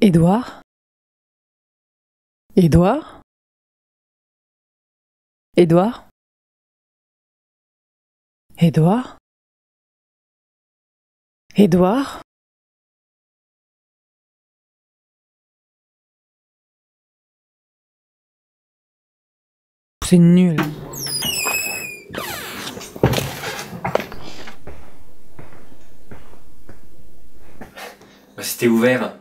Édouard? Édouard? Édouard? Édouard? Édouard? C'est nul. Bah, c'était ouvert.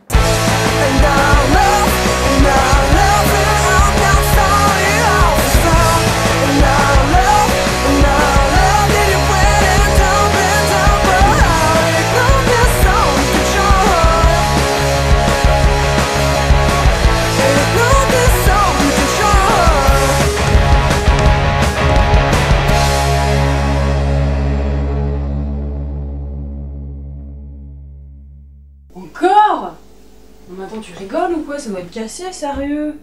Encore? Non mais attends, tu rigoles ou quoi? Ça doit être cassé, sérieux?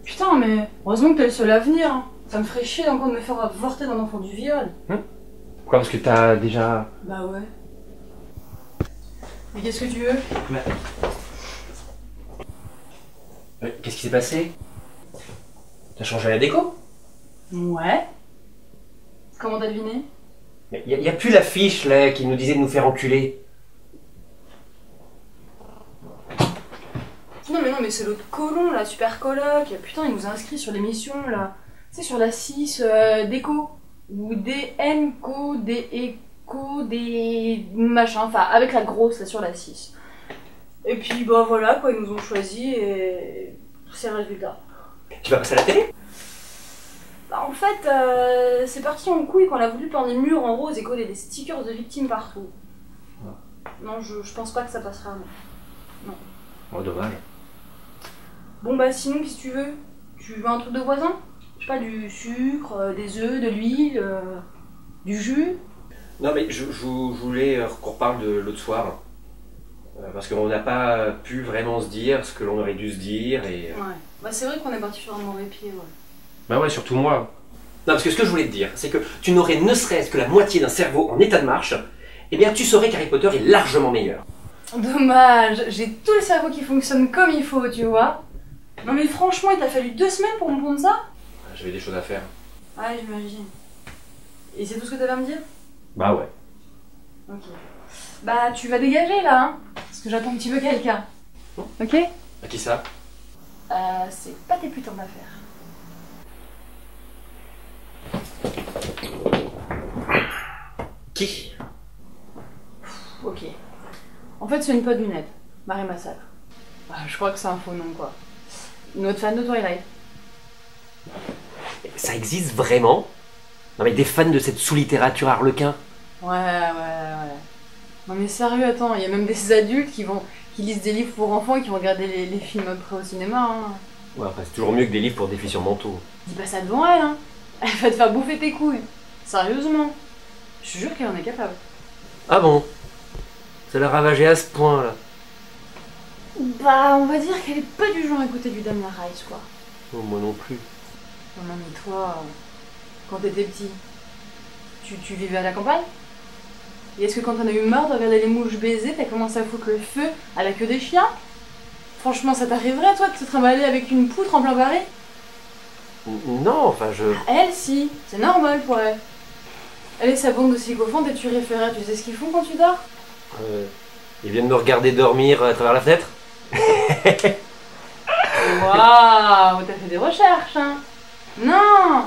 Putain, mais heureusement que t'es le seul à venir, hein. Ça me ferait chier encore de me faire avorter d'un enfant du viol. Pourquoi? Parce que t'as déjà... Bah ouais. Mais qu'est-ce que tu veux? Qu'est-ce qui s'est passé? T'as changé la déco? Ouais. Comment t'as deviné? Mais y a plus l'affiche là qui nous disait de nous faire enculer. Non mais c'est l'autre colon là, super coloc. Putain, il nous a inscrits sur l'émission là. Tu sais, sur la 6 déco. Ou DNco, DEco, des machin, enfin avec la grosse là sur la 6. Et puis bah voilà quoi, ils nous ont choisi et c'est le résultat. Tu vas passer à la télé? Bah, en fait, c'est parti en couille quand on a voulu peindre les murs en rose et coller des stickers de victimes partout. Non, je pense pas que ça passera, non. Oh, dommage. Bon bah sinon, qu'est-ce que tu veux? Tu veux un truc de voisin? Je sais pas, du sucre, des œufs, de l'huile, du jus? Non mais je voulais qu'on reparle de l'autre soir. Parce qu'on n'a pas pu vraiment se dire ce que l'on aurait dû se dire et... Ouais. Bah c'est vrai qu'on est parti sur un mauvais pied, ouais. Bah ouais, surtout moi. Non, parce que ce que je voulais te dire, c'est que tu n'aurais ne serait-ce que la moitié d'un cerveau en état de marche, eh bien tu saurais qu'Harry Potter est largement meilleur. Dommage, j'ai tout le cerveau qui fonctionne comme il faut, tu vois. Non mais franchement, il t'a fallu 2 semaines pour me pondre ça? J'avais des choses à faire. Ouais, j'imagine. Et c'est tout ce que t'avais à me dire? Bah ouais. Ok. Bah tu vas dégager là, hein, parce que j'attends un petit peu quelqu'un. Ok? À qui ça? C'est pas tes putains d'affaires. Qui? Ok. En fait, c'est une pote du net, Marie Massacre. Bah, je crois que c'est un faux nom, quoi. Une autre fan de Twilight. Ça existe vraiment? Non mais des fans de cette sous-littérature harlequin? Ouais. Non mais sérieux, attends, il y a même des adultes qui lisent des livres pour enfants et qui vont regarder les films après au cinéma, hein. Ouais, après c'est toujours mieux que des livres pour des filles sur manteau. Dis pas ça devant elle, hein. Elle va te faire bouffer tes couilles. Sérieusement. Je te jure qu'elle en est capable. Ah bon? Ça l'a ravagé à ce point là. Bah, on va dire qu'elle est pas du genre à écouter du Damien Rice, quoi. Oh, moi non plus. Non mais toi, quand t'étais petit, tu vivais à la campagne? Et est-ce que quand t'en as eu marre de regarder les mouches baiser, t'as commencé à foutre le feu à la queue des chiens? Franchement, ça t'arriverait, toi, de te trimballer avec une poutre en plein Paris? Non, enfin je... Elle, si, c'est normal pour elle. Elle et sa bande de sycophantes et tu référais, tu sais ce qu'ils font quand tu dors? Ils viennent me regarder dormir à travers la fenêtre? Waouh, t'as fait des recherches, hein? Non!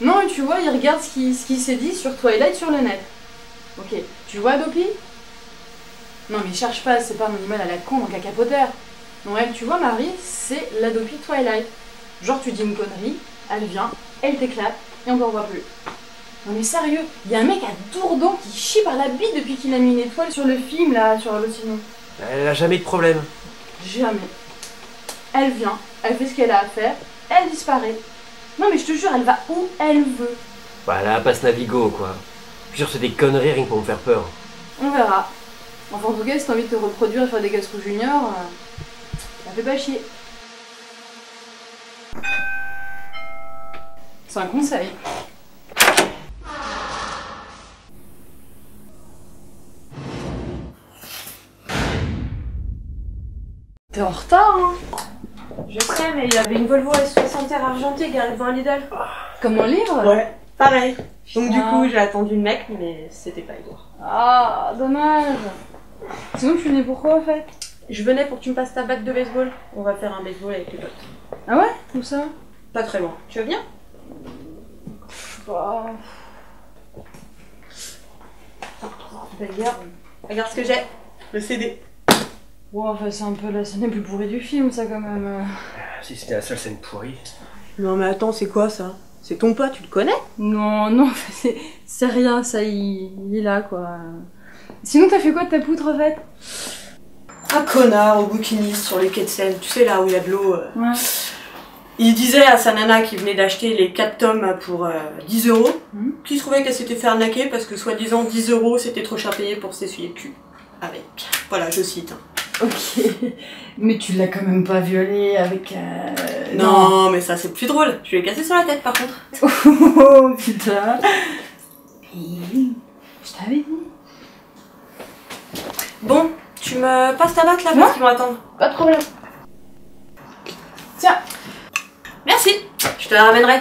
Non, tu vois, il regarde ce qui s'est dit sur Twilight sur le net. Ok, tu vois Adopi? Non mais cherche pas, c'est pas un animal à la con dans Caca Potter. Non, elle, tu vois, Marie, c'est l'Adopi Twilight. Genre, tu dis une connerie, elle vient, elle t'éclate, et on t'en voit plus. Non mais sérieux, il y a un mec à Dourdon qui chie par la bite depuis qu'il a mis une étoile sur le film, là, sur Allociné. Elle a jamais eu de problème. Jamais. Elle vient, elle fait ce qu'elle a à faire, elle disparaît. Non mais je te jure, elle va où elle veut. Bah elle a un passe Navigo quoi. Je suis sûr que c'est des conneries rien que pour me faire peur. On verra. Enfin en tout cas, si t'as envie de te reproduire et faire des Gascous Junior, ça fait pas chier. C'est un conseil. T'es en retard, hein. Je sais, mais il avait une Volvo S60R argentée garée devant un Lidl. Comme un livre? Ouais, pareil. Donc du Putain. coup, j'ai attendu le mec, mais c'était pas Edouard. Ah, dommage. Sinon, tu venais pourquoi, en fait? Je venais pour que tu me passes ta batte de baseball. On va faire un baseball avec les potes. Ah ouais? Où ça? Pas très loin. Tu veux bien? Bah... Regarde ce que j'ai. Le CD. Ouais, enfin, c'est un peu la scène la plus pourrie du film, ça, quand même. Si c'était la seule scène pourrie. Non mais attends, c'est quoi ça? C'est ton pote, tu le connais? Non, non, c'est rien, ça, il est là, quoi. Sinon, t'as fait quoi de ta poutre, en fait? Un connard au bouquiniste sur les quais de Seine. Tu sais, là où il y a de l'eau. Ouais. Il disait à sa nana qui venait d'acheter les 4 tomes pour 10 €, qu'il trouvait qu'elle s'était fait arnaquer parce que soi-disant 10 € c'était trop cher payé pour s'essuyer le cul. Avec. Voilà, je cite. Ok. Mais tu l'as quand même pas violée avec... Non, mais ça c'est plus drôle. Je lui ai cassé sur la tête par contre. Oh, putain. Je t'avais dit. Bon, tu me passes ta batte là parce qu'ils vont attendre. Pas de problème. Tiens. Merci, je te la ramènerai.